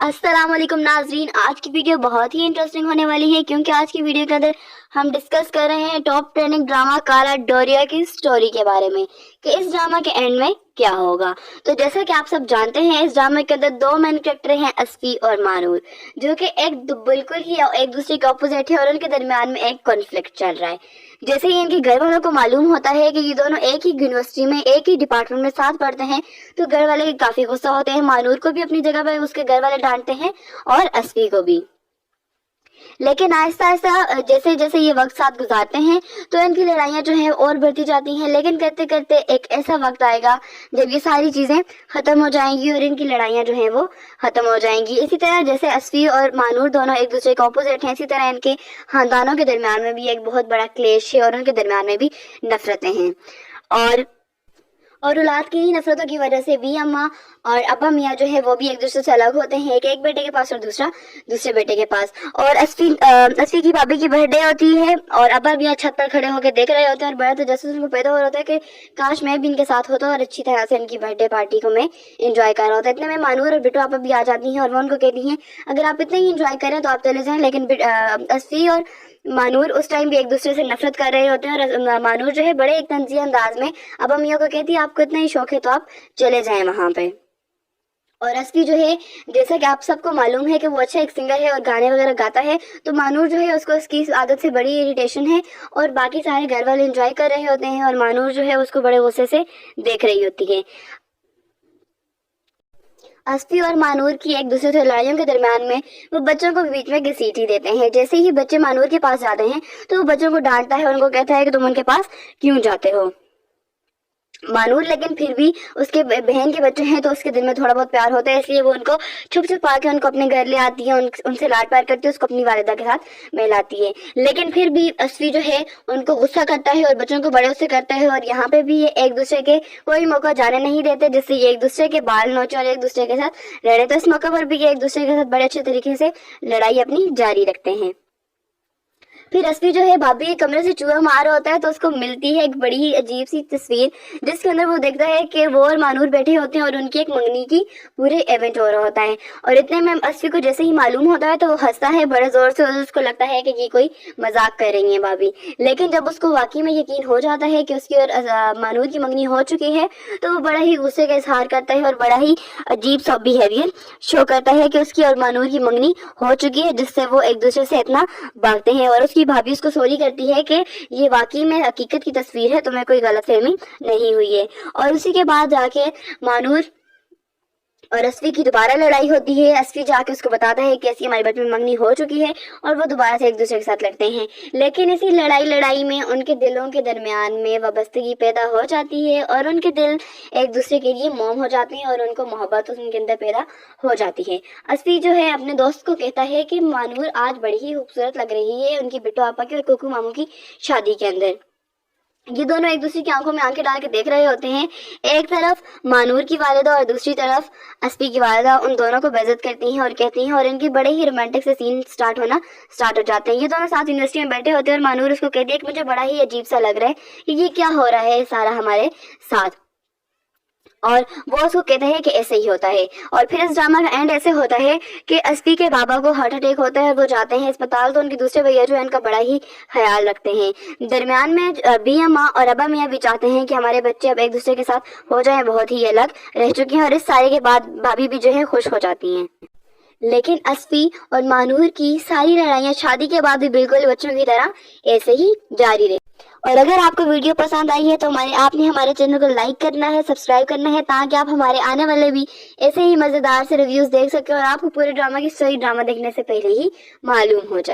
अस्सलाम वालेकुम नाजरीन, आज की वीडियो बहुत ही इंटरेस्टिंग होने वाली है क्योंकि आज की वीडियो के अंदर हम डिस्कस कर रहे हैं टॉप ट्रेंडिंग ड्रामा काला डोरिया की स्टोरी के बारे में कि इस ड्रामा के एंड में क्या होगा। तो जैसा कि आप सब जानते हैं, इस ड्रामा के अंदर दो मेन कैरेक्टर हैं, असफी और मानूर, जो कि बिल्कुल ही एक दूसरे के ऑपोजिट है और उनके दरमियान में एक कॉन्फ्लिक्ट चल रहा है। जैसे ही इनके घर वालों को मालूम होता है कि ये दोनों एक ही यूनिवर्सिटी में एक ही डिपार्टमेंट में साथ पढ़ते हैं, तो घर वाले काफी गुस्सा होते हैं। मानूर को भी अपनी जगह पर उसके घर वाले डांटते हैं और असफी को भी। लेकिन आहिस्ता आहिस्ता जैसे जैसे ये वक्त साथ गुजारते हैं तो इनकी लड़ाइयाँ जो है और बढ़ती जाती हैं। लेकिन करते करते एक ऐसा वक्त आएगा जब ये सारी चीजें खत्म हो जाएंगी और इनकी लड़ाइयाँ जो हैं वो खत्म हो जाएंगी। इसी तरह जैसे असफी और मानूर दोनों एक दूसरे के ऑपोजिट हैं, इसी तरह इनके खानदानों के दरमियान में भी एक बहुत बड़ा क्लेश है और उनके दरमियान में भी नफरतें हैं। और औलाद की नफरतों की वजह से भी अम्मा और अब्बा मियाँ जो है वो भी एक दूसरे से अलग होते हैं, एक बेटे के पास और दूसरा दूसरे बेटे के पास। और असफी की भाभी की बर्थडे होती है और अब्बा मियाँ छत पर खड़े होकर देख रहे होते हैं और बड़ा तजस्सुस उनको पैदा हो रहा होता है कि काश मैं भी इनके साथ होता और अच्छी तरह से इनकी बर्थडे पार्टी को मैं इंजॉय कर रहा होता। इतने में मानूर और बिट्टू आपा भी आ जाती हैं और वो उनको कहती हैं अगर आप इतना ही इंजॉय करें तो आप चले जाएं। लेकिन असफी और मानूर उस टाइम भी एक दूसरे से नफरत कर रहे होते हैं और मानूर जो है बड़े एक तंजीह अंदाज में अब्बा मियाँ को कहती है आपको इतना ही शौक है तो आप चले जाएं वहां पे। और असफी जो है, जैसा कि आप सबको मालूम है कि वो अच्छा एक सिंगर है और गाने वगैरह गाता है, तो मानूर जो है उसको उसकी आदत से बड़ी इरिटेशन है और बाकी सारे घर वाले एंजॉय कर रहे होते हैं और मानूर जो है उसको बड़े गुस्से से देख रही होती है। असफी और मानूर की एक दूसरे से लड़ाइयों के दरमियान में वो बच्चों को बीच में घसीटी देते हैं। जैसे ही बच्चे मानूर के पास जाते हैं तो वो बच्चों को डांटता है और उनको कहता है कि तुम उनके पास क्यों जाते हो। मानूर लेकिन फिर भी उसके बहन के बच्चे हैं तो उसके दिल में थोड़ा बहुत प्यार होता है, इसलिए वो उनको छुप छुप आके उनको अपने घर ले आती है, उनसे लाड प्यार करती है, उसको अपनी वालिदा के साथ मिलाती है। लेकिन फिर भी असफी जो है उनको गुस्सा करता है और बच्चों को बड़े उससे करता है और यहाँ पे भी ये एक दूसरे के कोई मौका जाने नहीं देते जिससे ये एक दूसरे के बाल नोचे और एक दूसरे के साथ लड़े। तो इस मौके पर भी ये एक दूसरे के साथ बड़े अच्छे तरीके से लड़ाई अपनी जारी रखते हैं। फिर असफी जो है भाभी के कमरे से चूहा मार रहा होता है तो उसको मिलती है एक बड़ी ही अजीब सी तस्वीर जिसके अंदर वो देखता है कि वो और मानूर बैठे होते हैं और उनकी एक मंगनी की पूरे इवेंट हो रहा होता है। और इतने में असफी को जैसे ही मालूम होता है तो वो हंसता है बड़े जोर से और उसको लगता है कि ये कोई मजाक कर रही है भाभी। लेकिन जब उसको वाकई में यकीन हो जाता है कि उसकी और मानूर की मंगनी हो चुकी है तो वो बड़ा ही गुस्से का इजहार करता है और बड़ा ही अजीब सा बिहेवियर शो करता है कि उसकी और मानूर की मंगनी हो चुकी है, जिससे वो एक दूसरे से इतना भागते हैं। और उसकी भाभी उसको सॉरी करती है कि ये वाकई में हकीकत की तस्वीर है, तुम्हें कोई गलतफहमी नहीं हुई है। और उसी के बाद जाके मानूर और असफी की दोबारा लड़ाई होती है। असफी जाके उसको बताता है कि ऐसी हमारे बच्चे में मंगनी हो चुकी है और वो दोबारा से एक दूसरे के साथ लड़ते हैं। लेकिन इसी लड़ाई में उनके दिलों के दरमियान में वाबस्तगी पैदा हो जाती है और उनके दिल एक दूसरे के लिए मोम हो जाते हैं और उनको मोहब्बत उनके अंदर पैदा हो जाती है। असफी जो है अपने दोस्त को कहता है कि मानूर आज बड़ी ही खूबसूरत लग रही है उनकी बिट्टू आपा की और कुकू मामू की शादी के अंदर। ये दोनों एक दूसरे की आंखों में आंखें डाल के देख रहे होते हैं। एक तरफ मानूर की वालिदा और दूसरी तरफ असफी की वालिदा उन दोनों को बेइज्जत करती हैं और कहती हैं और इनके बड़े ही रोमांटिक से सीन स्टार्ट हो जाते हैं। ये दोनों साथ यूनिवर्सिटी में बैठे होते हैं और मानूर उसको कहती है कि मुझे बड़ा ही अजीब सा लग रहा है कि ये क्या हो रहा है सारा हमारे साथ। और वो उसको कहता है कि ऐसे ही होता है। और फिर इस ड्रामा का एंड ऐसे होता है कि असफी के बाबा को हार्ट अटैक होता है और वो जाते हैं अस्पताल, तो उनके दूसरे भैया जो है उनका बड़ा ही ख्याल रखते हैं। दरमियान में भी अम्मा और अब्बा मियाँ भी चाहते हैं कि हमारे बच्चे अब एक दूसरे के साथ हो जाएं, बहुत ही अलग रह चुके हैं। और इस सारे के बाद भाभी भी जो है खुश हो जाती हैं। लेकिन असफी और मानूर की सारी लड़ाइयाँ शादी के बाद भी बिल्कुल बच्चों की तरह ऐसे ही जारी रही। और अगर आपको वीडियो पसंद आई है तो आपने हमारे चैनल को लाइक करना है, सब्सक्राइब करना है, ताकि आप हमारे आने वाले भी ऐसे ही मज़ेदार से रिव्यूज़ देख सकें और आपको पूरे ड्रामा की स्टोरी ड्रामा देखने से पहले ही मालूम हो जाए।